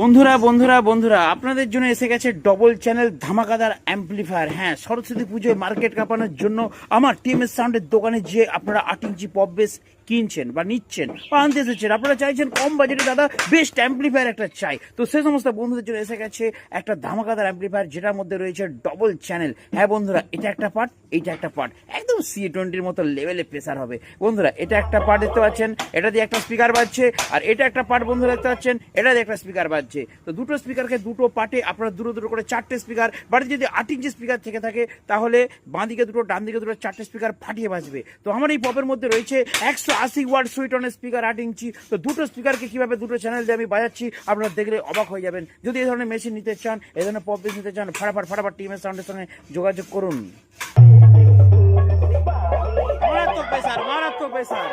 বন্ধুরা বন্ধুরা বন্ধুরা আপনাদের জন্য এসে গেছে ডবল চ্যানেল ধামাকাদার অ্যাম্পলিফায়ার। হ্যাঁ, সরস্বতী পুজোয় মার্কেট কাঁপানোর জন্য আমার টিএমএস সাউন্ডের দোকানে যে আপনারা 8 ইঞ্চি পপ বেস কিনছেন বা নিচ্ছেন বা আনতে এসেছেন, আপনারা চাইছেন কম বাজেটে দাদা বেস্ট অ্যাম্পলিফায়ার একটা চাই, তো সে সমস্ত বন্ধুদের জন্য এসে গেছে একটা ধামাকাদার অ্যাম্পলিফায়ার যেটার মধ্যে রয়েছে ডবল চ্যানেল। হ্যাঁ বন্ধুরা, এটা একটা পার্ট, এইটা একটা পার্ট, একদম C20-র মতো লেভেলে প্রেসার হবে। বন্ধুরা, এটা একটা পার্ট দেখতে পাচ্ছেন, এটা দিয়ে একটা স্পিকার বাজছে, আর এটা একটা পার্ট বন্ধুরা দেখতে পাচ্ছেন, এটা দিয়ে একটা স্পিকার বাজছে। তো দুটো স্পিকারকে দুটো পার্টে আপনারা দুটো দুটো করে 4টে স্পিকার, বাড়িতে যদি 8 ইঞ্চি স্পিকার থেকে থাকে তাহলে বাঁ দিকে দুটো ডান দিকে দুটো 4টে স্পিকার ফাটিয়ে বাজবে। তো আমার এই পপের মধ্যে রয়েছে 180 ওয়াট সুইটনের স্পিকার 8 ইঞ্চি। তো দুটো স্পিকারকে কিভাবে দুটো চ্যানেল দিয়ে আমি বাজাচ্ছি আপনারা দেখলে অবাক হয়ে যাবেন। যদি এই ধরনের মেশিন নিতে চান, এই ধরনের পপ বেস নিতে চান, ফাটাফাট টিএমএস সাউন্ডের সঙ্গে যোগাযোগ করুন। মারাত্মক প্রেসার।